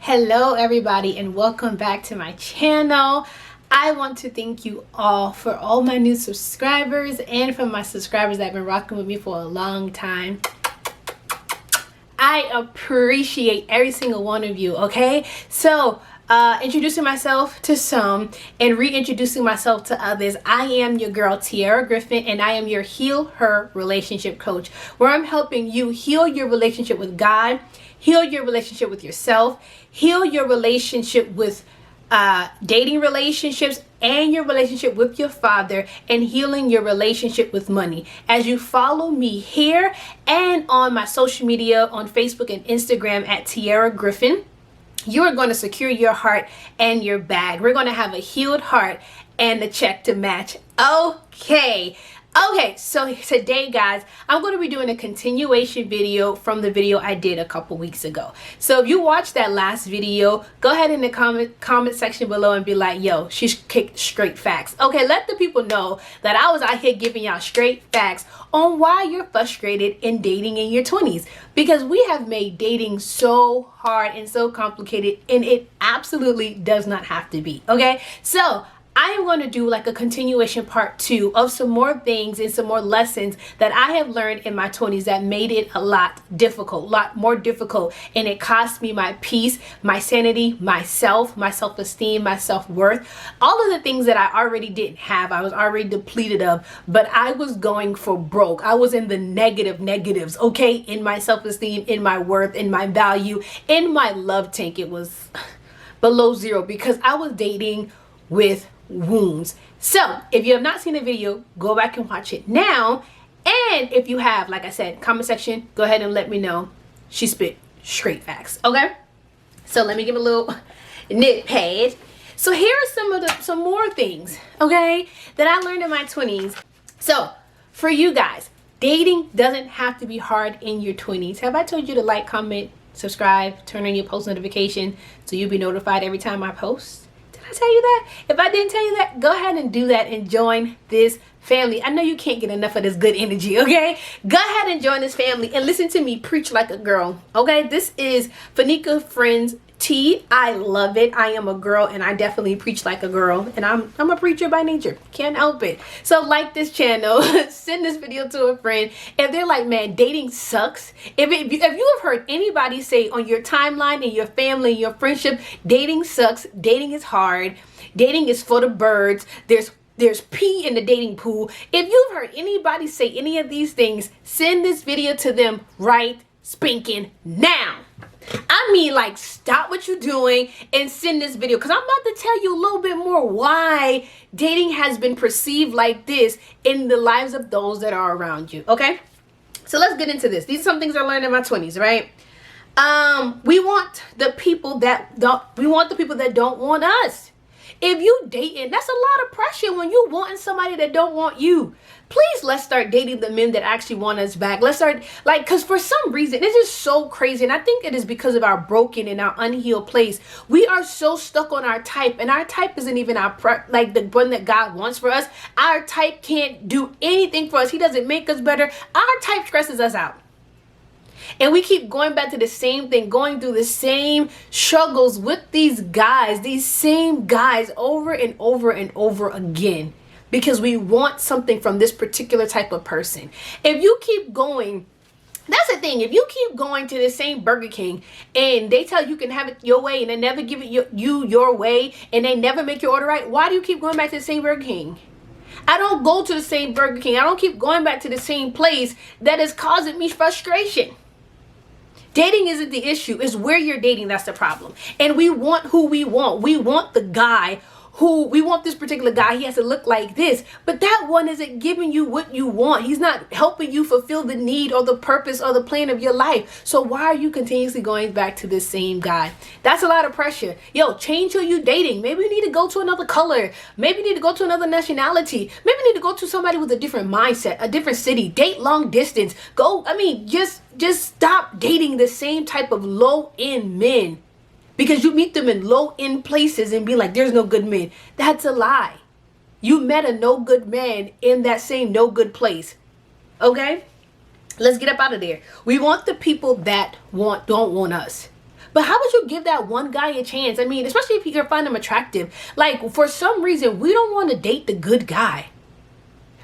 Hello everybody and welcome back to my channel. I want to thank you all for all my new subscribers and for my subscribers that have been rocking with me for a long time. I appreciate every single one of you, okay? So introducing myself to some and reintroducing myself to others. I am your girl Griffin, and I am your HealHer relationship coach, where I'm helping you heal your relationship with God, heal your relationship with yourself, heal your relationship with dating relationships and your relationship with your father, and healing your relationship with money. As you follow me here and on my social media on Facebook and Instagram at teairegriffin, you are going to secure your heart and your bag. We're going to have a healed heart and a check to match. Okay, so today, guys, I'm going to be doing a continuation video from the video I did a couple weeks ago. So if you watched that last video, go ahead in the comment section below and be like, yo, she's kicked straight facts. Okay, let the people know that I was out here giving y'all straight facts on why you're frustrated in dating in your 20s. Because we have made dating so hard and so complicated, and it absolutely does not have to be. Okay, so I am going to do like a continuation part 2 of some more things and some more lessons that I have learned in my 20s that made it a lot more difficult. And it cost me my peace, my sanity, my self-esteem, my self-worth, all of the things that I already didn't have. I was already depleted of, but I was going for broke. I was in the negatives, okay? In my self-esteem, in my worth, in my value, in my love tank. It was below zero because I was dating with wounds. So if you have not seen the video, go back and watch it now. And if you have, like I said, comment section, go ahead and let me know. She spit straight facts. Okay, so let me give a little notepad. So here are some more things, okay, that I learned in my 20s. So for you guys, dating doesn't have to be hard in your 20s. Have I told you to like, comment, subscribe, turn on your post notification so you'll be notified every time I post? I tell you that? If I didn't tell you that, go ahead and do that and join this family. I know you can't get enough of this good energy, okay? Go ahead and join this family and listen to me preach like a girl, okay? This is Fanika Friends Tea. I love it. I am a girl and I definitely preach like a girl, and I'm a preacher by nature. Can't help it. So like this channel, send this video to a friend. If they're like, man, dating sucks. If you have heard anybody say on your timeline, in your family, your friendship, dating sucks, dating is hard, dating is for the birds, there's pee in the dating pool. If you've heard anybody say any of these things, send this video to them right spanking now. I mean, like, stop what you're doing and send this video, because I'm about to tell you a little bit more why dating has been perceived like this in the lives of those that are around you. Okay, so let's get into this. These are some things I learned in my 20s, right? We want the people that don't want us. If you dating, that's a lot of pressure when you wanting somebody that don't want you. Please, let's start dating the men that actually want us back. Let's start, like, because for some reason, this is so crazy. And I think it is because of our broken and our unhealed place. We are so stuck on our type, and our type isn't even like the one that God wants for us. Our type can't do anything for us. He doesn't make us better. Our type stresses us out. And we keep going back to the same thing, going through the same struggles with these same guys over and over and over again, because we want something from this particular type of person. If you keep going, that's the thing. If you keep going to the same Burger King and they tell you can have it your way and they never give it you your way and they never make your order right, why do you keep going back to the same Burger King? I don't go to the same Burger King. I don't keep going back to the same place that is causing me frustration. Dating isn't the issue. It's where you're dating that's the problem. And we want who we want. We want the guy we want this particular guy. He has to look like this. But that one isn't giving you what you want. He's not helping you fulfill the need or the purpose or the plan of your life. So why are you continuously going back to this same guy? That's a lot of pressure. Yo, change who you dating. Maybe you need to go to another color. Maybe you need to go to another nationality. Maybe you need to go to somebody with a different mindset, a different city. Date long distance. Just stop dating the same type of low-end men, because you meet them in low-end places and be like, there's no good men. That's a lie. You met a no good man in that same no good place. Okay? Let's get up out of there. We want the people that don't want us. But how would you give that one guy a chance? I mean, especially if you find him attractive. Like, for some reason, we don't want to date the good guy.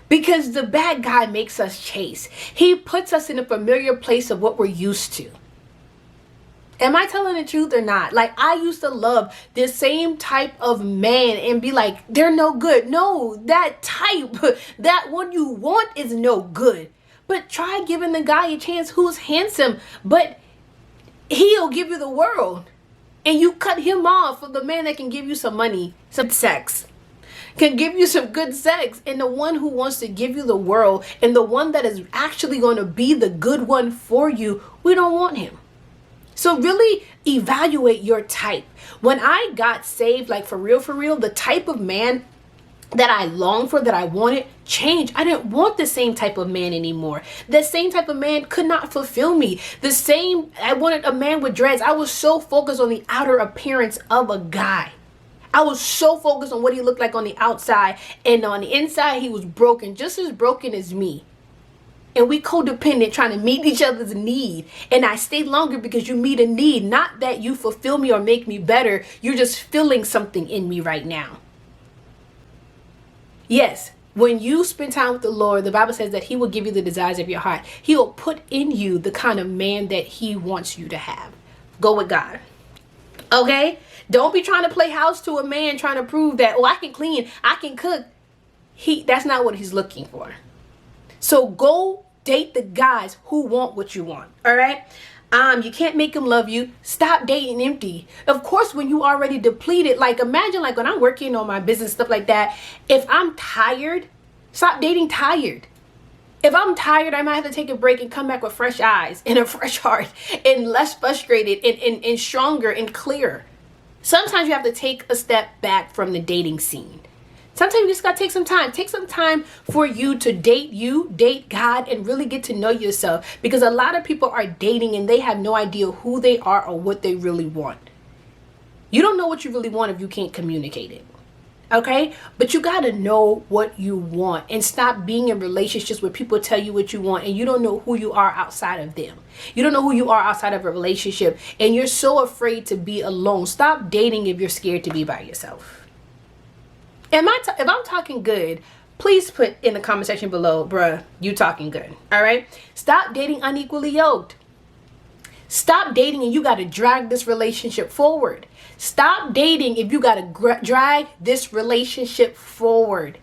Because the bad guy makes us chase. He puts us in a familiar place of what we're used to. Am I telling the truth or not? Like, I used to love this same type of man and be like, they're no good. No, that type, that one you want is no good. But try giving the guy a chance who's handsome, but he'll give you the world. And you cut him off for the man that can give you some money, some sex. Can give you some good sex, and the one who wants to give you the world and the one that is actually going to be the good one for you, we don't want him. So really evaluate your type. When I got saved, like for real, the type of man that I longed for, that I wanted, changed. I didn't want the same type of man anymore. The same type of man could not fulfill me. I wanted a man with dreads. I was so focused on the outer appearance of a guy. I was so focused on what he looked like on the outside, and on the inside he was broken, just as broken as me. And we codependent, trying to meet each other's need. And I stayed longer because you meet a need, not that you fulfill me or make me better. You're just feeling something in me right now. Yes, when you spend time with the Lord, the Bible says that he will give you the desires of your heart. He will put in you the kind of man that he wants you to have. Go with God. Okay? Don't be trying to play house to a man trying to prove that, oh, I can clean, I can cook. That's not what he's looking for. So go date the guys who want what you want. All right? You can't make them love you. Stop dating empty. Of course, when you already depleted, like imagine like when I'm working on my business, stuff like that. If I'm tired, stop dating tired. If I'm tired, I might have to take a break and come back with fresh eyes and a fresh heart and less frustrated and stronger and clearer. Sometimes you have to take a step back from the dating scene. Sometimes you just got to take some time. Take some time for you, date God, and really get to know yourself. Because a lot of people are dating and they have no idea who they are or what they really want. You don't know what you really want if you can't communicate it. Okay? But you got to know what you want and stop being in relationships where people tell you what you want and you don't know who you are outside of them. You don't know who you are outside of a relationship and you're so afraid to be alone. Stop dating if you're scared to be by yourself. If I'm talking good, please put in the comment section below, bruh, you talking good. All right? Stop dating unequally yoked. Stop dating and you got to drag this relationship forward. Stop dating if you got to drag this relationship forward.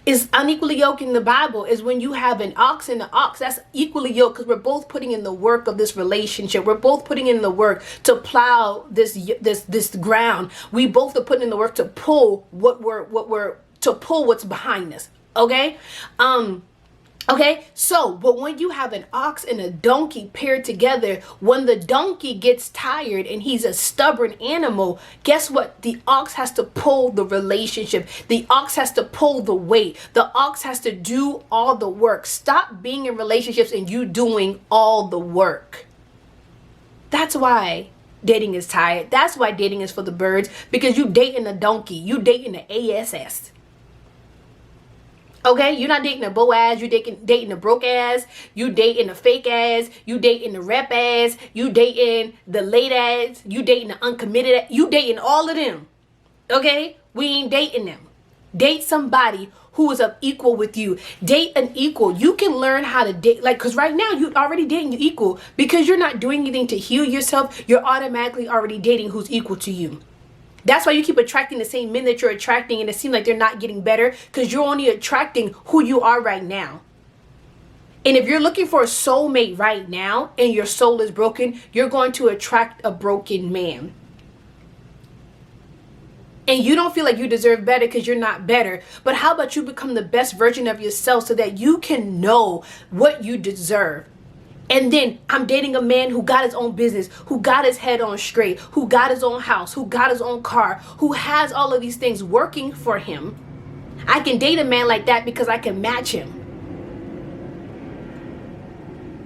Is unequally yoked in the Bible is when you have an ox and an ox. That's equally yoked because we're both putting in the work of this relationship. We're both putting in the work to plow this ground. We both are putting in the work to pull what's behind us. Okay? Okay, so, but when you have an ox and a donkey paired together, when the donkey gets tired and he's a stubborn animal, guess what? The ox has to pull the relationship. The ox has to pull the weight. The ox has to do all the work. Stop being in relationships and you doing all the work. That's why dating is tired. That's why dating is for the birds, because you dating a donkey. You dating the ass. Okay, you're not dating a Boaz, you dating a broke ass, you dating a fake ass, you dating the rep ass, you dating the late ass, you dating the uncommitted ass, you dating all of them. Okay, we ain't dating them. Date somebody who is of equal with you. Date an equal. You can learn how to date, like, because right now you're already dating your equal because you're not doing anything to heal yourself. You're automatically already dating who's equal to you. That's why you keep attracting the same men that you're attracting and it seems like they're not getting better because you're only attracting who you are right now. And if you're looking for a soulmate right now and your soul is broken, you're going to attract a broken man. And you don't feel like you deserve better because you're not better. But how about you become the best version of yourself so that you can know what you deserve? And then I'm dating a man who got his own business, who got his head on straight, who got his own house, who got his own car, who has all of these things working for him. I can date a man like that because I can match him.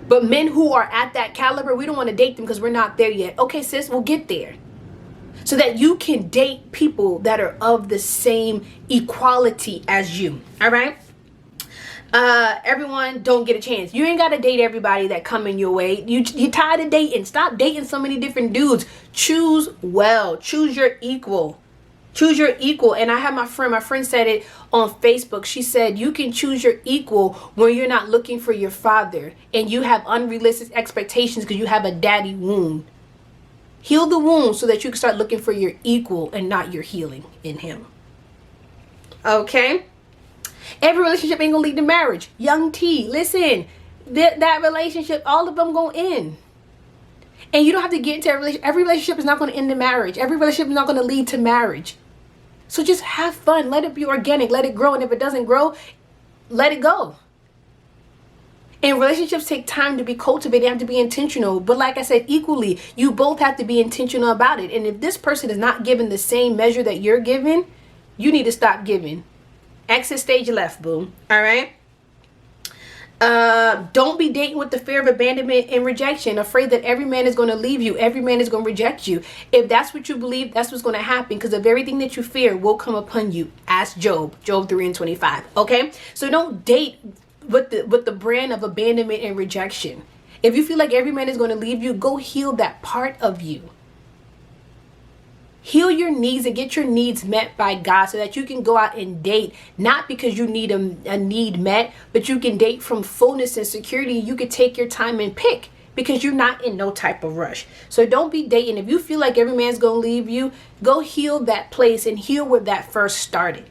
But men who are at that caliber, we don't want to date them because we're not there yet. Okay, sis, we'll get there. So that you can date people that are of the same equality as you. All right? Everyone don't get a chance. You ain't gotta date everybody that come in your way. You tired of dating. Stop dating so many different dudes. Choose well. Choose your equal. Choose your equal. And I have my friend said it on Facebook. She said you can choose your equal when you're not looking for your father and you have unrealistic expectations because you have a daddy wound. Heal the wound so that you can start looking for your equal and not your healing in him. Okay? Every relationship ain't gonna lead to marriage. Young T, listen, that relationship, all of them gonna end. And you don't have to get into a relationship. Every relationship is not gonna end in marriage. Every relationship is not gonna lead to marriage. So just have fun. Let it be organic. Let it grow. And if it doesn't grow, let it go. And relationships take time to be cultivated. They have to be intentional. But like I said, equally, you both have to be intentional about it. And if this person is not given the same measure that you're giving, you need to stop giving. Exit stage left, boo. All right? Don't be dating with the fear of abandonment and rejection, afraid that every man is going to leave you, every man is going to reject you. If that's what you believe, that's what's going to happen, because of everything that you fear will come upon you. Ask Job 3:25. Okay, so don't date with the brand of abandonment and rejection. If you feel like every man is going to leave you, go heal that part of you. Heal your needs and get your needs met by God so that you can go out and date, not because you need a need met, but you can date from fullness and security. You can take your time and pick because you're not in no type of rush. So don't be dating. If you feel like every man's going to leave you, go heal that place and heal where that first started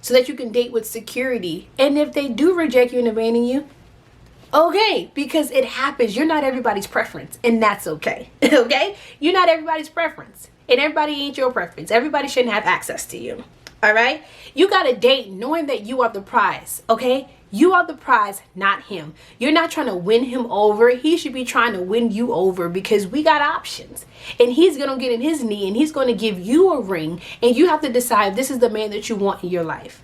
so that you can date with security. And if they do reject you and abandon you, okay, because it happens. You're not everybody's preference, and that's okay. Okay? You're not everybody's preference, and everybody ain't your preference. Everybody shouldn't have access to you. All right? You got to date knowing that you are the prize, okay? You are the prize, not him. You're not trying to win him over. He should be trying to win you over because we got options. And he's going to get in his knee, and he's going to give you a ring, and you have to decide if this is the man that you want in your life.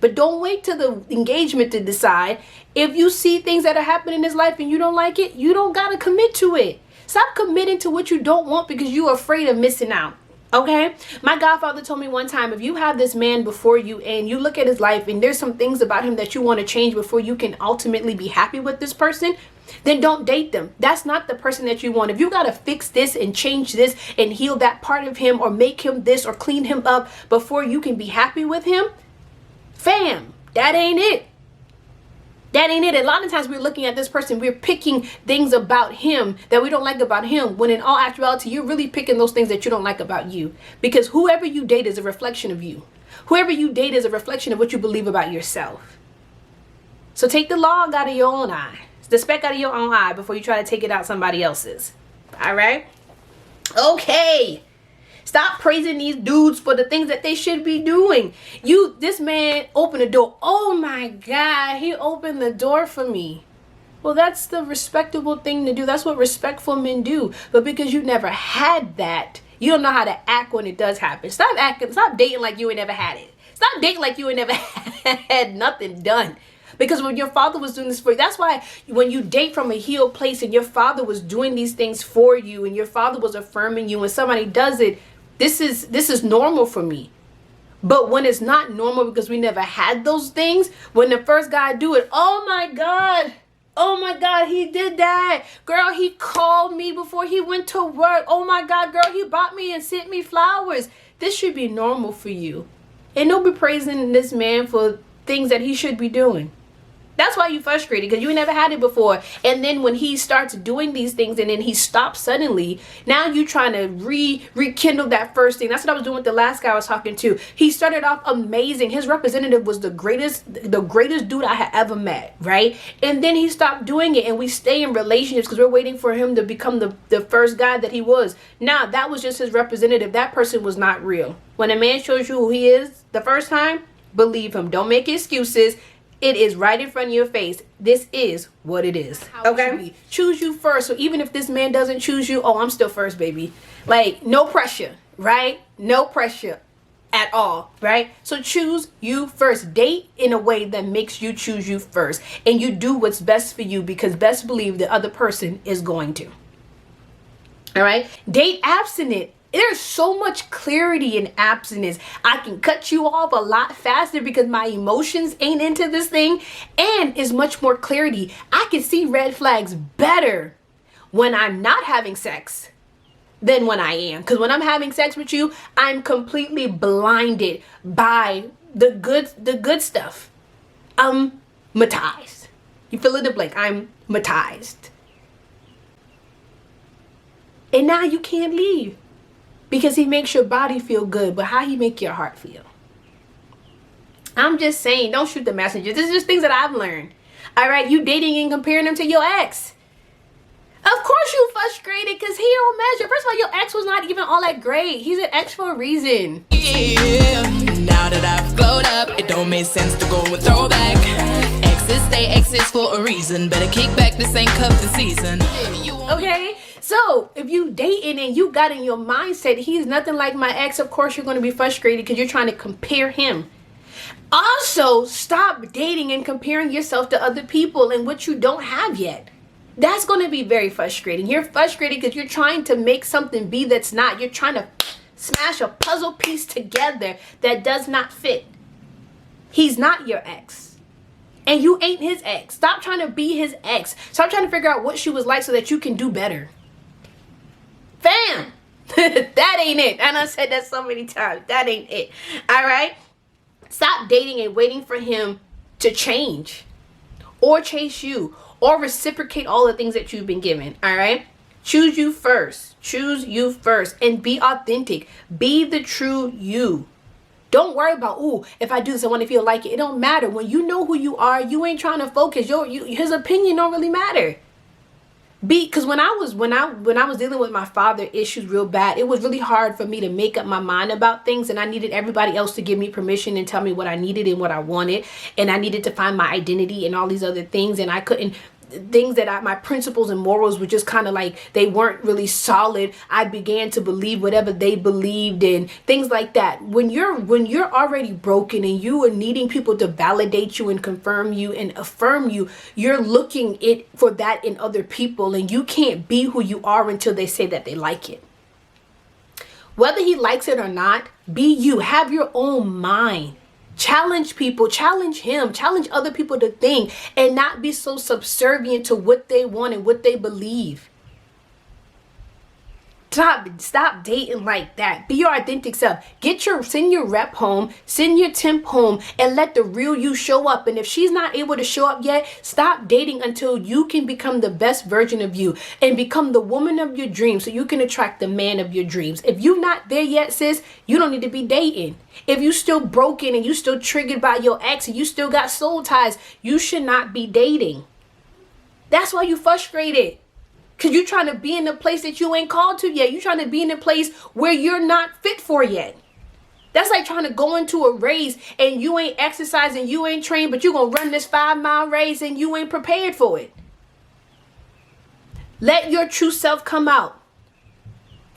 But don't wait till the engagement to decide. If you see things that are happening in his life and you don't like it, you don't got to commit to it. Stop committing to what you don't want because you're afraid of missing out. Okay? My godfather told me one time, if you have this man before you and you look at his life and there's some things about him that you want to change before you can ultimately be happy with this person, then don't date them. That's not the person that you want. If you got to fix this and change this and heal that part of him or make him this or clean him up before you can be happy with him, fam, that ain't it. That ain't it. A lot of times we're looking at this person, we're picking things about him that we don't like about him, when in all actuality, you're really picking those things that you don't like about you. Because whoever you date is a reflection of you. Whoever you date is a reflection of what you believe about yourself. So take the log out of your own eye, the speck out of your own eye before you try to take it out somebody else's. All right? Okay. Stop praising these dudes for the things that they should be doing. This man opened the door. Oh my God, he opened the door for me. Well, that's the respectable thing to do. That's what respectful men do. But because you never had that, you don't know how to act when it does happen. Stop dating like you ain't never had it. Stop dating like you ain't never had nothing done. Because when your father was doing this for you, that's why when you date from a healed place and your father was doing these things for you and your father was affirming you, when somebody does it, this is normal for me. But when it's not normal because we never had those things, when the first guy do it, oh my God, he did that. Girl, he called me before he went to work. Oh my God, girl, he bought me and sent me flowers. This should be normal for you. And don't be praising this man for things that he should be doing. That's why you're frustrated, because you never had it before. And then when he starts doing these things and then he stops suddenly, now you're trying to rekindle that first thing. That's what I was doing with the last guy I was talking to. He started off amazing. His representative was the greatest dude I had ever met, right? And then he stopped doing it, and we stay in relationships because we're waiting for him to become the first guy that he was. Now, that was just his representative. That person was not real. When a man shows you who he is the first time, believe him. Don't make excuses. It is right in front of your face. This is what it is. Okay? Choose you first. So even if this man doesn't choose you, oh, I'm still first, baby. Like, no pressure, right? No pressure at all, right? So choose you first. Date in a way that makes you choose you first. And you do what's best for you, because best believe the other person is going to. All right? Date abstinent. There's so much clarity in abstinence. I can cut you off a lot faster because my emotions ain't into this thing, and it's much more clarity. I can see red flags better when I'm not having sex than when I am. Because when I'm having sex with you, I'm completely blinded by the good stuff. I'm matized. You fill in the blank. I'm matized. And now you can't leave. Because he makes your body feel good, but how he make your heart feel? I'm just saying, don't shoot the messenger. This is just things that I've learned. All right, you dating and comparing them to your ex. Of course you frustrated because he don't measure. First of all, your ex was not even all that great. He's an ex for a reason. Yeah, now that I've glowed up, it don't make sense to go and throw back. Exes stay exes for a reason. Better kick back, this ain't cup the season. Okay? So, if you dating and you got in your mindset, he's nothing like my ex, of course you're going to be frustrated because you're trying to compare him. Also, stop dating and comparing yourself to other people and what you don't have yet. That's going to be very frustrating. You're frustrated because you're trying to make something be that's not. You're trying to smash a puzzle piece together that does not fit. He's not your ex. And you ain't his ex. Stop trying to be his ex. Stop trying to figure out what she was like so that you can do better. Fam, that ain't it. And I said that so many times. That ain't it. All right? Stop dating and waiting for him to change or chase you or reciprocate all the things that you've been given. All right? Choose you first. Choose you first and be authentic. Be the true you. Don't worry about, ooh, if I do this, I want to feel like it. It don't matter. When you know who you are, you ain't trying to focus. His opinion don't really matter. Because when I was dealing with my father issues real bad, it was really hard for me to make up my mind about things, and I needed everybody else to give me permission and tell me what I needed and what I wanted, and I needed to find my identity and all these other things, and I couldn't. Things that my principles and morals were just kind of like, they weren't really solid. I began to believe whatever they believed in, things like that. When you're already broken and you are needing people to validate you and confirm you and affirm you, you're looking for that in other people, and you can't be who you are until they say that they like it. Whether he likes it or not, be you. Have your own mind. Challenge people, challenge him, challenge other people to think, and not be so subservient to what they want and what they believe. Stop dating like that. Be your authentic self. Send your rep home, send your temp home, and let the real you show up. And if she's not able to show up yet, stop dating until you can become the best version of you and become the woman of your dreams so you can attract the man of your dreams. If you're not there yet, sis, you don't need to be dating. If you still broken and you still triggered by your ex and you still got soul ties, you should not be dating. That's why you frustrated. Because you're trying to be in a place that you ain't called to yet. You're trying to be in a place where you're not fit for yet. That's like trying to go into a race and you ain't exercising, you ain't trained, but you're going to run this 5-mile race and you ain't prepared for it. Let your true self come out.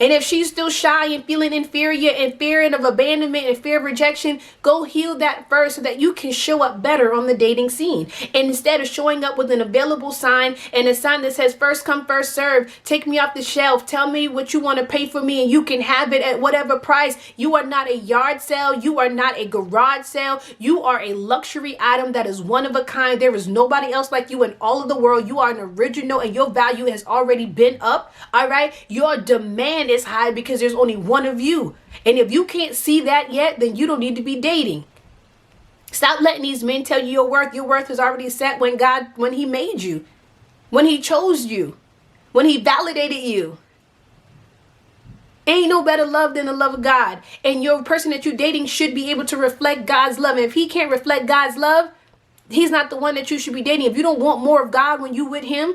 And if she's still shy and feeling inferior and fearing of abandonment and fear of rejection, go heal that first so that you can show up better on the dating scene. And instead of showing up with an available sign and a sign that says first come, first serve, take me off the shelf, tell me what you want to pay for me and you can have it at whatever price. You are not a yard sale. You are not a garage sale. You are a luxury item that is one of a kind. There is nobody else like you in all of the world. You are an original and your value has already been up. All right. Your demand is high because there's only one of you. And if you can't see that yet, then you don't need to be dating. Stop letting these men tell you your worth. Your worth is already set when he made you, when he chose you, when he validated you. Ain't no better love than the love of God. And your person that you're dating should be able to reflect God's love. And if he can't reflect God's love, he's not the one that you should be dating. If you don't want more of God when you with him,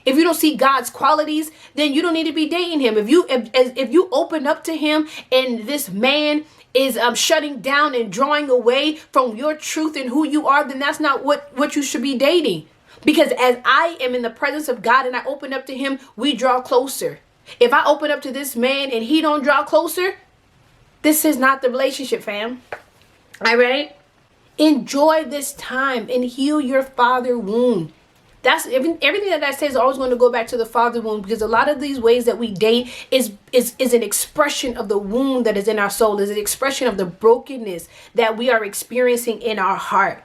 if you don't see God's qualities, then you don't need to be dating him. If you open up to him and this man is shutting down and drawing away from your truth and who you are, then that's not what you should be dating. Because as I am in the presence of God and I open up to him, we draw closer. If I open up to this man and he don't draw closer, this is not the relationship, fam. All right? Enjoy this time and heal your father wound. That's everything that I say is always going to go back to the father wound, because a lot of these ways that we date is an expression of the wound that is in our soul, is an expression of the brokenness that we are experiencing in our heart.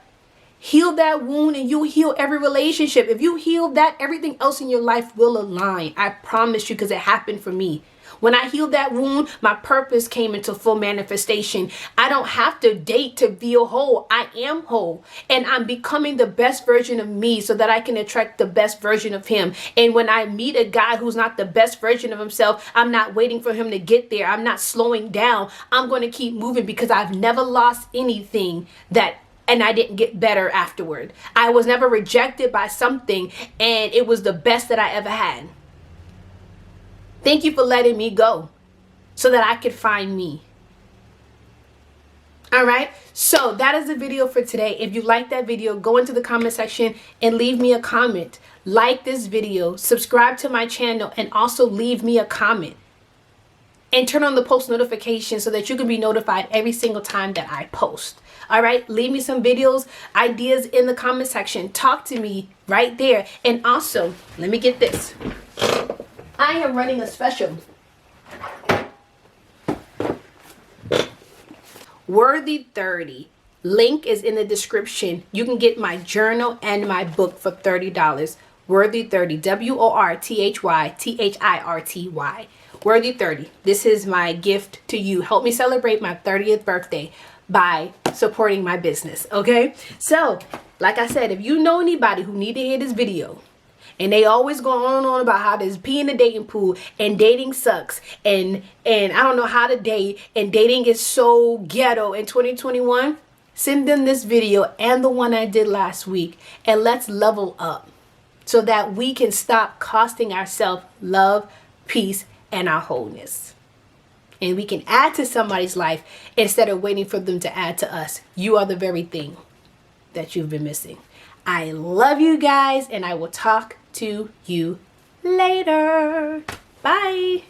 Heal that wound and you heal every relationship. If you heal that, everything else in your life will align. I promise you, because it happened for me. When I healed that wound, my purpose came into full manifestation. I don't have to date to feel whole. I am whole. And I'm becoming the best version of me so that I can attract the best version of him. And when I meet a guy who's not the best version of himself, I'm not waiting for him to get there. I'm not slowing down. I'm going to keep moving, because I've never lost anything and I didn't get better afterward. I was never rejected by something, and it was the best that I ever had. Thank you for letting me go so that I could find me. All right. So that is the video for today. If you like that video, go into the comment section and leave me a comment. Like this video, subscribe to my channel, and also leave me a comment. And turn on the post notifications so that you can be notified every single time that I post. All right, leave me some videos, ideas in the comment section. Talk to me right there. And also, let me get this. I am running a special. Worthy30. Link is in the description. You can get my journal and my book for $30. Worthy30. WORTHYTHIRTY. Worthy30. This is my gift to you. Help me celebrate my 30th birthday by supporting my business. Okay? So, like I said, if you know anybody who need to hear this video, and they always go on and on about how there's pee in the dating pool and dating sucks and I don't know how to date and dating is so ghetto in 2021, send them this video and the one I did last week, and let's level up so that we can stop costing ourselves love, peace, and our wholeness. And we can add to somebody's life instead of waiting for them to add to us. You are the very thing that you've been missing. I love you guys, and I will talk to you later. Bye.